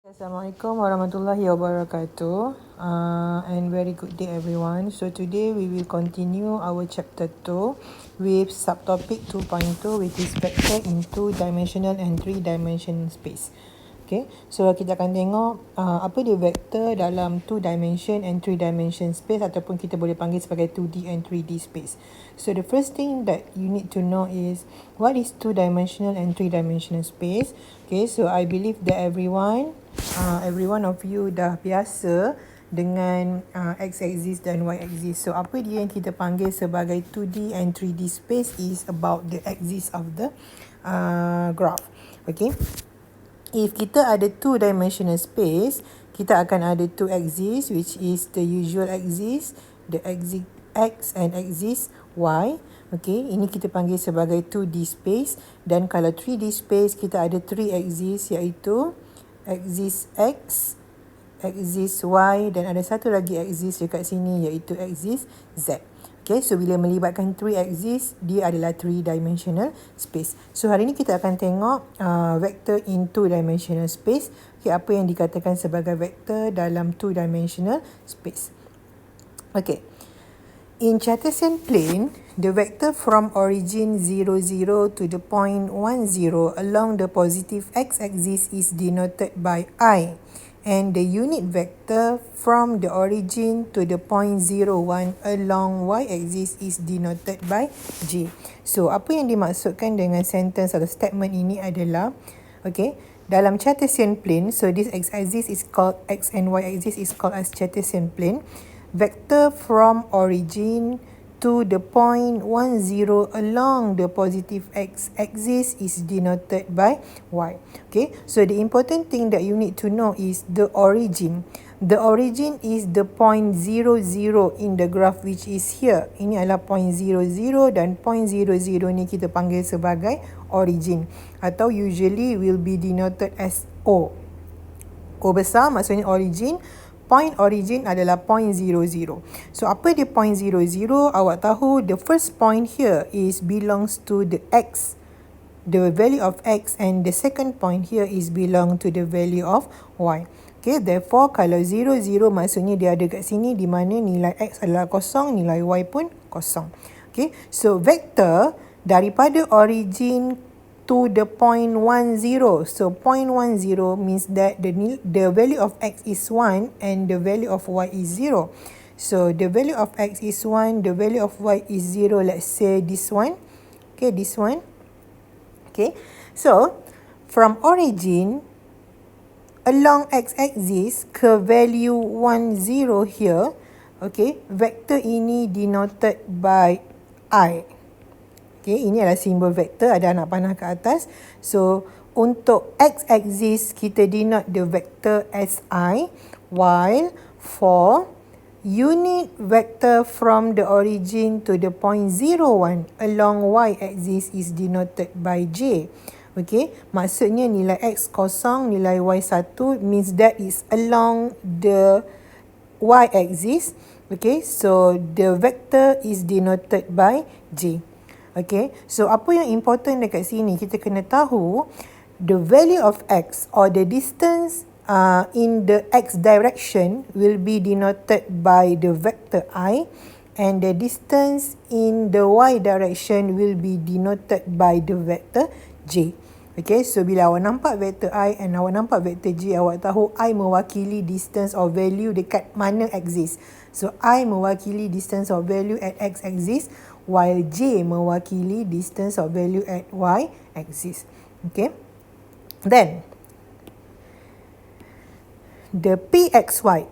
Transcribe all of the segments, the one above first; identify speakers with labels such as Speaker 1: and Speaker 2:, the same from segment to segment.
Speaker 1: Assalamualaikum warahmatullahi wabarakatuh and very good day everyone. So today we will continue our chapter 2 with subtopic 2.2 which is vector in 2-dimensional and 3-dimensional space. Okay, so kita akan tengok apa dia vector dalam 2 dimension and 3 dimension space ataupun kita boleh panggil sebagai 2D and 3D space. So the first thing that you need to know is what is 2-dimensional and 3-dimensional space. Okay, so I believe that every one of you dah biasa dengan x-axis dan y-axis. So apa dia yang kita panggil sebagai 2D and 3D space is about the axis of the graph. Okay. If kita ada 2-dimensional space, kita akan ada 2 axes which is the usual axis, the axis x and axis y. Okay, ini kita panggil sebagai 2D space. Dan kalau 3D space, kita ada 3 axes iaitu axis x, axis y dan ada satu lagi axis dekat sini iaitu axis z. Okay, so bila melibatkan 3 axis, dia adalah 3-dimensional space. So hari ni kita akan tengok vector in 2-dimensional space. Okay, apa yang dikatakan sebagai vector dalam 2-dimensional space. Okay, in Cartesian plane, the vector from origin 0, 0 to the point 1, 0 along the positive x-axis is denoted by I. And the unit vector from the origin to the point 0, 1 along y-axis is denoted by J. So, apa yang dimaksudkan dengan sentence atau statement ini adalah, okay, dalam Cartesian plane, so this x-axis is called, x and y-axis is called as Cartesian plane. Vector from origin to the point 1, 0 along the positive x-axis is denoted by y. Okay, so the important thing that you need to know is the origin. The origin is the point 0, 0 in the graph which is here. Ini adalah point 0, 0 dan point 0, 0 ni kita panggil sebagai origin. Atau usually will be denoted as O. O besar maksudnya origin. Point origin adalah point 0, 0. So, apa dia point 0, 0? Awak tahu the first point here is belongs to the x, the value of x, and the second point here is belong to the value of y. Okay, therefore, kalau 0, 0 maksudnya dia ada kat sini di mana nilai x adalah kosong, nilai y pun kosong. Okay, so vector daripada origin to the point 1, 0. So, point 1, 0 means that the value of x is 1 and the value of y is 0. So, the value of x is 1, the value of y is 0. Let's say this one. Okay, this one. Okay, so, from origin along x-axis ke value 1, 0 here, okay, vector ini denoted by I. Okay, ini adalah simbol vektor, ada anak panah ke atas. So, untuk x-axis, kita denote the vector as I, while for unit vector from the origin to the point 0, 1 along y-axis is denoted by J. Okay, maksudnya nilai x kosong, nilai y 1 means that is along the y-axis. Okay, so the vector is denoted by J. Okay, so apa yang important dekat sini, kita kena tahu the value of x or the distance in the x direction will be denoted by the vector I, and the distance in the y direction will be denoted by the vector J. Okay, so bila awak nampak vector I and awak nampak vector J, awak tahu I mewakili distance or value dekat mana axis. So, I mewakili distance or value at x-axis, while J mewakili distance or value at y-axis. Okay. Then, the PXY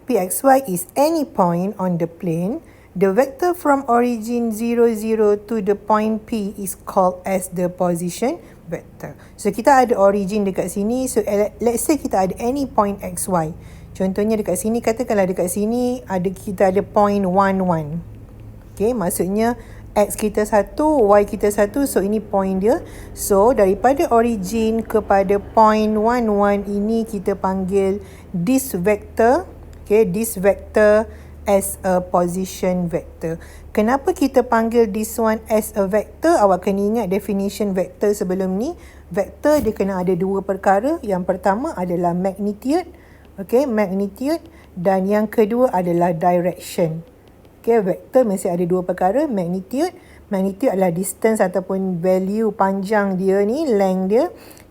Speaker 1: is any point on the plane. The vector from origin 0, 0 to the point P is called as the position vector. So, kita ada origin dekat sini. So, let's say kita ada any point XY. Contohnya dekat sini, katakanlah dekat sini kita ada point 1, 1. Okay, maksudnya x kita 1, y kita 1, so ini point dia. So, daripada origin kepada point 1, 1 ini kita panggil this vector, okay, this vector as a position vector. Kenapa kita panggil this one as a vector? Awak kena ingat definition vector sebelum ni. Vector dia kena ada dua perkara. Yang pertama adalah magnitude Okay, magnitude. Dan yang kedua adalah direction. Okay, vektor mesti ada dua perkara, magnitude. Magnitude adalah distance ataupun value panjang dia ni, length dia,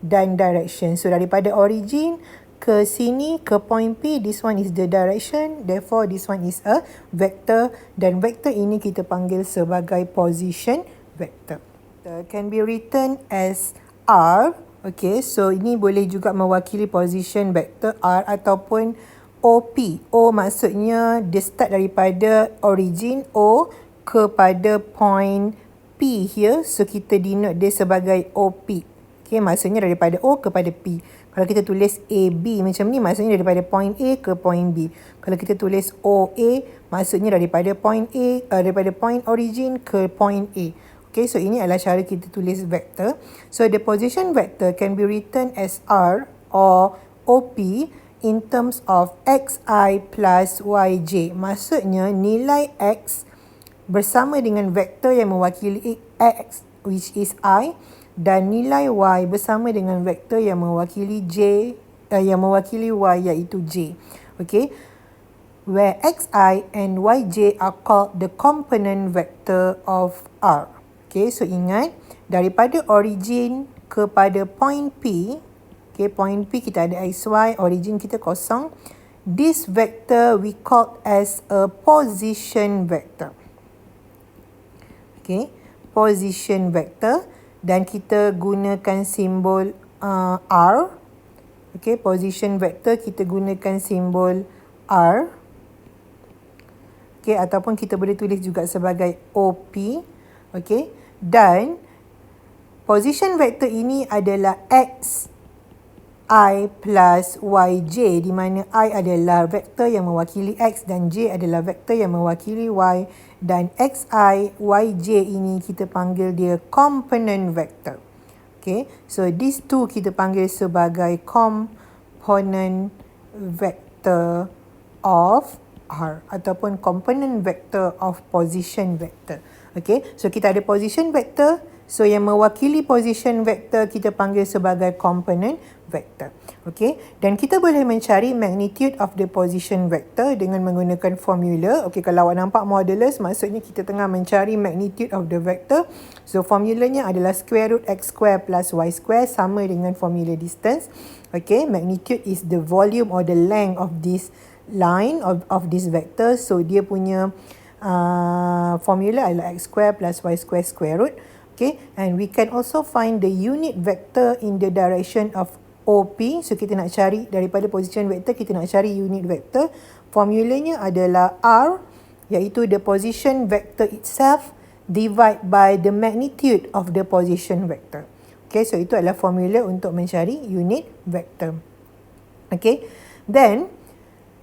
Speaker 1: dan direction. So, daripada origin ke sini, ke point P, this one is the direction. Therefore, this one is a vector. Dan vector ini kita panggil sebagai position vector. Can be written as R. Okay, so ini boleh juga mewakili position vector R ataupun OP. O maksudnya dia start daripada origin O kepada point P here. So, kita denote dia sebagai OP. Okay, maksudnya daripada O kepada P. Kalau kita tulis AB macam ni, maksudnya daripada point A ke point B. Kalau kita tulis OA, maksudnya daripada point A, daripada point origin ke point A. Okay, so ini adalah cara kita tulis vector. So, the position vector can be written as R or OP in terms of xi plus yj. Maksudnya, nilai x bersama dengan vektor yang mewakili x, which is I, dan nilai y bersama dengan vektor yang mewakili yang mewakili y, iaitu j. Okay, where xi and yj are called the component vector of R. Okay, so ingat, daripada origin kepada point P, okay, point P kita ada xy, origin kita kosong. This vector we call as a position vector. Okay, position vector, dan kita gunakan simbol R. Okay, position vector kita gunakan simbol R. Okay, ataupun kita boleh tulis juga sebagai OP. Okay, dan position vector ini adalah x I plus yj, di mana I adalah vektor yang mewakili x dan j adalah vektor yang mewakili y, dan xi, yj ini kita panggil dia component vector. Okay, so these two kita panggil sebagai component vector of R ataupun component vector of position vector. Okay, so kita ada position vector. So, yang mewakili position vector kita panggil sebagai component vector. Okay, dan kita boleh mencari magnitude of the position vector dengan menggunakan formula. Okay, kalau awak nampak modulus, maksudnya kita tengah mencari magnitude of the vector. So, formulanya adalah square root x square plus y square sama dengan formula distance. Okay, magnitude is the volume or the length of this line of this vector. So, dia punya formula adalah x square plus y square square root. Okay, and we can also find the unit vector in the direction of OP. So, kita nak cari daripada position vector, kita nak cari unit vector. Formulanya adalah R, iaitu the position vector itself divide by the magnitude of the position vector. Okay, so itu adalah formula untuk mencari unit vector. Okay, then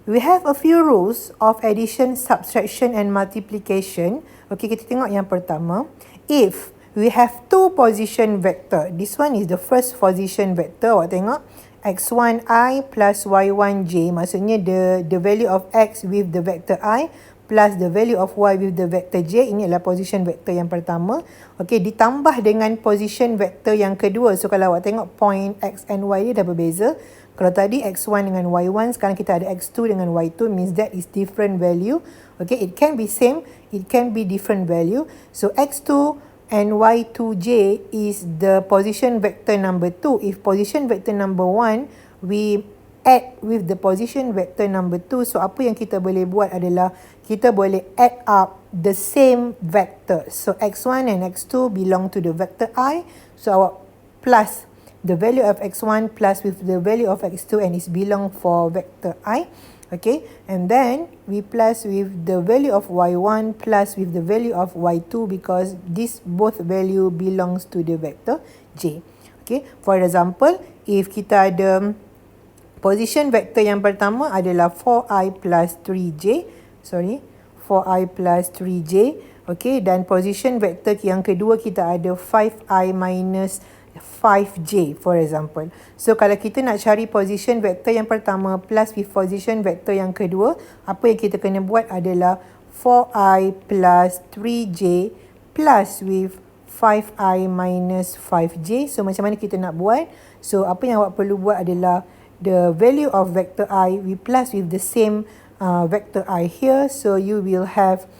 Speaker 1: we have a few rules of addition, subtraction and multiplication. Okay, kita tengok yang pertama. If we have two position vector, this one is the first position vector. Awak tengok, x1i plus y1j. Maksudnya the value of x with the vector I plus the value of y with the vector j. Ini adalah position vector yang pertama. Okay, ditambah dengan position vector yang kedua. So, kalau awak tengok point x and y dia dah berbeza. Kalau tadi x1 dengan y1, sekarang kita ada x2 dengan y2, means that is different value. Okay, it can be same, it can be different value. So, x2 and y2j is the position vector number 2. If position vector number 1, we add with the position vector number 2. So, apa yang kita boleh buat adalah kita boleh add up the same vector. So, x1 and x2 belong to the vector I. So, awak plus the value of x1 plus with the value of x2 and it belong for vector I. Okay, and then we plus with the value of y1 plus with the value of y2 because this both value belongs to the vector j. Okay, for example, if kita ada position vector yang pertama adalah 4i plus 3j, 4i plus 3j. Okay, dan position vector yang kedua kita ada 5i minus 5j, for example. So, kalau kita nak cari position vector yang pertama plus with position vector yang kedua, apa yang kita kena buat adalah 4i plus 3j plus with 5i minus 5j. So, macam mana kita nak buat? So, apa yang awak perlu buat adalah the value of vector I, we plus with the same vector I here. So you will have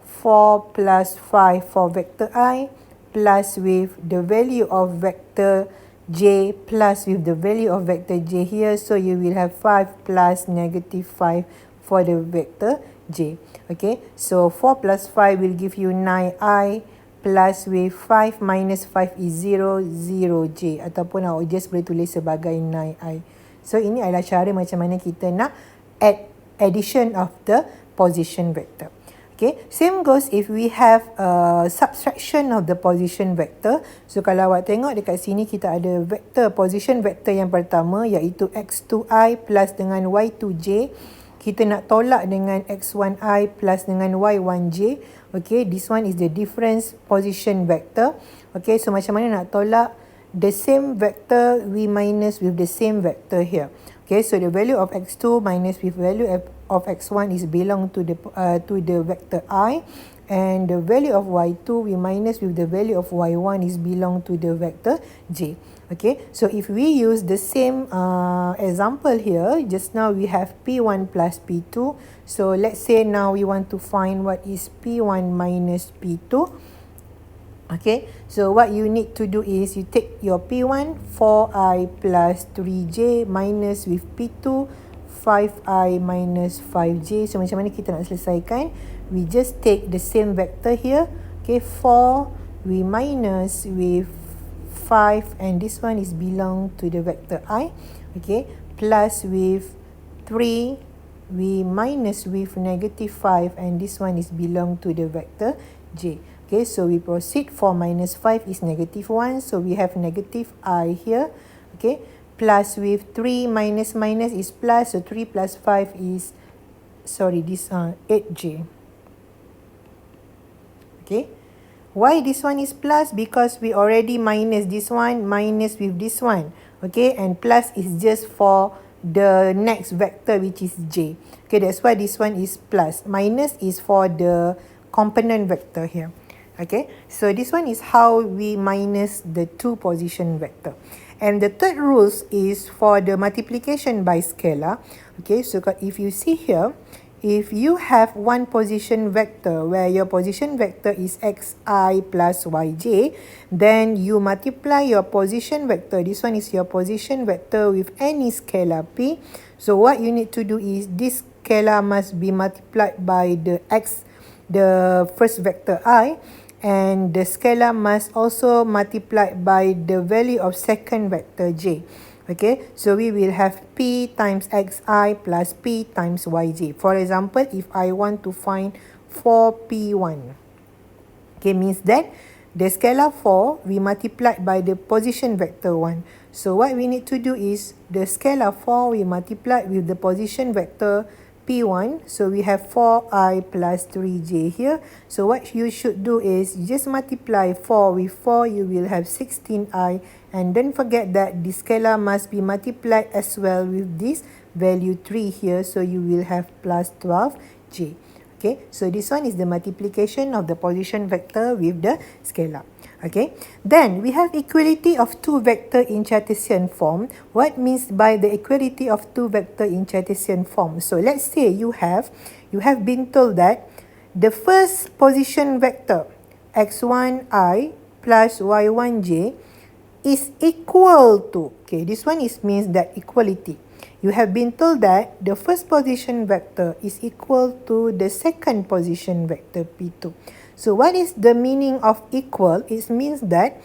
Speaker 1: 4 plus 5 for vector I, plus with the value of vector j, plus with the value of vector j here. So you will have 5 plus negative 5 for the vector j. Okay, so 4 plus 5 will give you 9i, plus with 5 minus 5 is 0, 0j. Ataupun awak just boleh tulis sebagai 9i. So ini adalah cara macam mana kita nak add addition of the position vector. Okay, same goes if we have a subtraction of the position vector. So kalau awak tengok dekat sini kita ada vector, position vector yang pertama iaitu x2i plus dengan y2j. Kita nak tolak dengan x1i plus dengan y1j. Okay, this one is the difference position vector. Okay, so macam mana nak tolak the same vector we minus with the same vector here. Okay, so the value of x2 minus with value of x1 is belong to the vector I, and the value of y2 we minus with the value of y1 is belong to the vector j. Okay, so if we use the same example here, just now we have p1 plus p2. So let's say now we want to find what is p1 minus p2. Okay, so what you need to do is you take your P1, 4i plus 3j minus with P2, 5i minus 5j. So macam mana kita nak selesaikan? We just take the same vector here. Okay, 4 we minus with 5, and this one is belong to the vector I. Okay, plus with 3 we minus with negative 5, and this one is belong to the vector j. Okay, so we proceed. 4 minus 5 is negative 1. So we have negative I here. Okay, plus with 3 minus minus is plus. So 3 plus 5 is, sorry, this 8j. Okay, why this one is plus? Because we already minus this one, minus with this one. Okay, and plus is just for the next vector which is j. Okay, that's why this one is plus. Minus is for the component vector here. Okay, so this one is how we minus the two position vector. And the third rules is for the multiplication by scalar. Okay, so if you see here, if you have one position vector where your position vector is xi plus yj, then you multiply your position vector. This one is your position vector with any scalar p. So what you need to do is this scalar must be multiplied by the first vector I, and the scalar must also multiply by the value of second vector j. Okay, so we will have p times xi plus p times yj. For example, if I want to find 4p1, okay, means that the scalar 4 we multiplied by the position vector 1. So what we need to do is the scalar 4 we multiply with the position vector P1, so we have 4i plus 3j here. So what you should do is you just multiply 4 with 4, you will have 16i, and don't forget that the scalar must be multiplied as well with this value 3 here, so you will have plus 12j. Okay, so this one is the multiplication of the position vector with the scalar. Okay, then we have equality of two vector in Cartesian form. What means by the equality of two vector in Cartesian form? So let's say you have been told that the first position vector x1i plus y1j is equal to, okay, this one is means that equality. You have been told that the first position vector is equal to the second position vector P2. So what is the meaning of equal? It means that,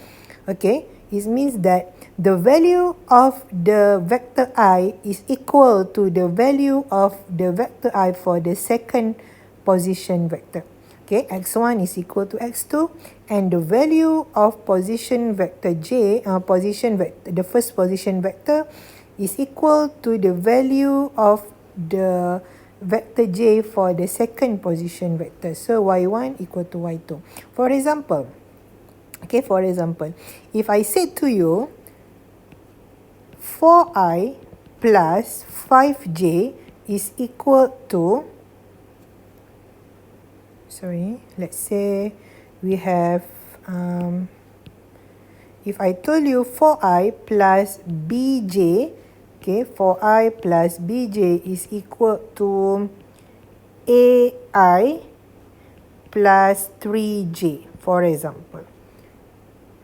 Speaker 1: okay, it means that the value of the vector I is equal to the value of the vector I for the second position vector. Okay, x1 is equal to x2, and the value of position vector j, the first position vector, is equal to the value of the vector j for the second position vector. So y1 equal to y2. For example, okay, if I said to you 4i plus 5j is equal to, let's say we have, if I told you 4i plus bj Okay, for I plus bj is equal to ai plus 3j, for example.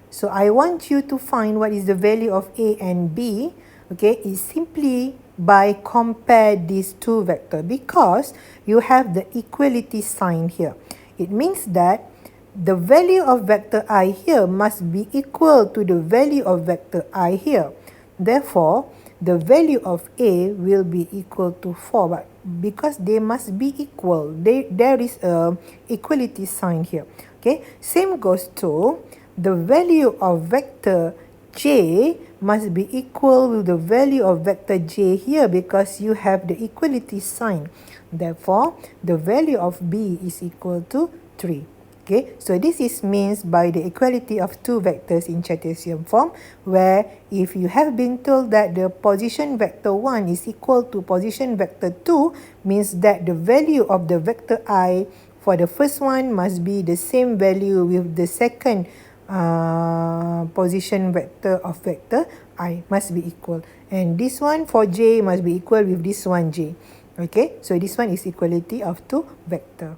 Speaker 1: So I want you to find what is the value of a and b. Okay, is simply by compare these two vectors, because you have the equality sign here. It means that the value of vector I here must be equal to the value of vector I here. Therefore, the value of A will be equal to 4, but because they must be equal, there is a equality sign here. Okay, same goes to the value of vector J must be equal with the value of vector J here, because you have the equality sign. Therefore, the value of B is equal to 3. Okay, so this is means by the equality of two vectors in Cartesian form, where if you have been told that the position vector 1 is equal to position vector 2, means that the value of the vector I for the first one must be the same value with the second position vector of vector I, must be equal. And this one for J must be equal with this one J. Okay, so this one is equality of two vector.